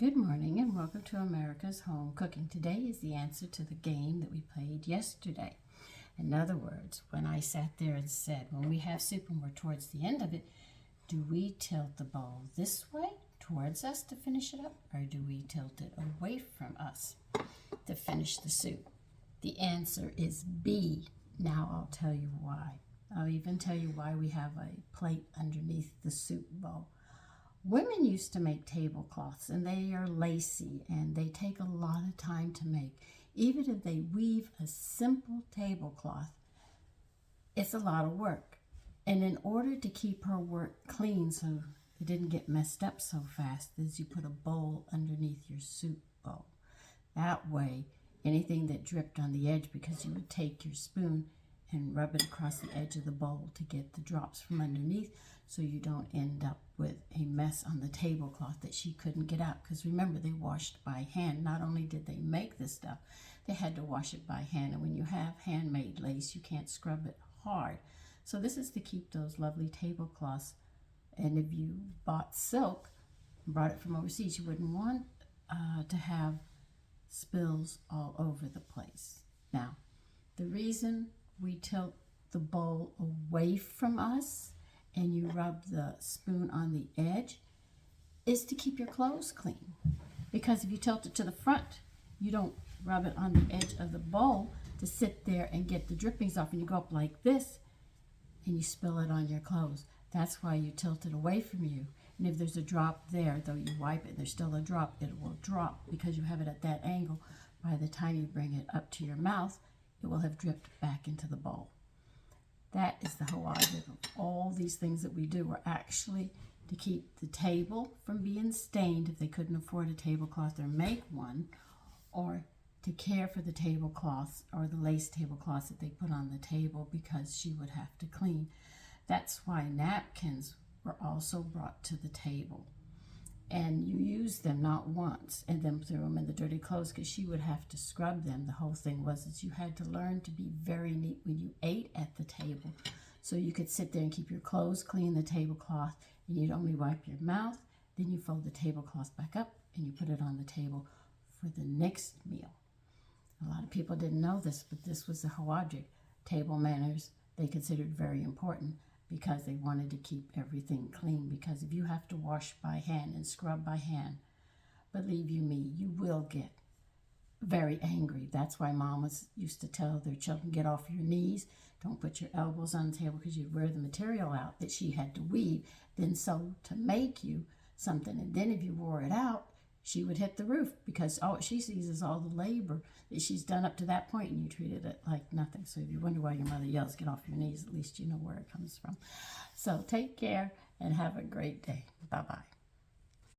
Good morning and welcome to America's Home Cooking. Today is the answer to the game that we played yesterday. In other words, when I sat there and said, when we have soup and we're towards the end of it, do we tilt the bowl this way towards us to finish it up, or do we tilt it away from us to finish the soup? The answer is B. Now I'll tell you why. I'll even tell you why we have a plate underneath the soup bowl. Women used to make tablecloths, and they are lacy, and they take a lot of time to make. Even if they weave a simple tablecloth, it's a lot of work. And in order to keep her work clean so it didn't get messed up so fast, is you put a bowl underneath your soup bowl. That way, anything that dripped on the edge, because you would take your spoon and rub it across the edge of the bowl to get the drops from underneath, so you don't end up with a mess on the tablecloth that she couldn't get out. Because remember, they washed by hand. Not only did they make this stuff, they had to wash it by hand. And when you have handmade lace, you can't scrub it hard. So this is to keep those lovely tablecloths. And if you bought silk and brought it from overseas, you wouldn't want to have spills all over the place. Now, the reason we tilt the bowl away from us and you rub the spoon on the edge is to keep your clothes clean. Because if you tilt it to the front, you don't rub it on the edge of the bowl to sit there and get the drippings off, and you go up like this and you spill it on your clothes. That's why you tilt it away from you. And if there's a drop there, though you wipe it and there's still a drop, it will drop because you have it at that angle. By the time you bring it up to your mouth, it will have dripped back into the bowl. That is the whole object of all these things that we do, are actually to keep the table from being stained if they couldn't afford a tablecloth or make one, or to care for the tablecloths or the lace tablecloths that they put on the table, because she would have to clean. That's why napkins were also brought to the table. And you use them not once and then threw them in the dirty clothes, because she would have to scrub them. The whole thing was that you had to learn to be very neat when you ate at the table, so you could sit there and keep your clothes clean, the tablecloth, and you'd only wipe your mouth. Then you fold the tablecloth back up and you put it on the table for the next meal. A lot of people didn't know this, but this was the whole object. Table manners, they considered very important, because they wanted to keep everything clean. Because if you have to wash by hand and scrub by hand, believe you me, you will get very angry. That's why mamas used to tell their children, get off your knees, don't put your elbows on the table, because you'd wear the material out that she had to weave, then sew to make you something. And then if you wore it out, she would hit the roof, because all she sees is all the labor that she's done up to that point, and you treated it like nothing. So if you wonder why your mother yells, get off your knees, at least you know where it comes from. So take care and have a great day. Bye-bye.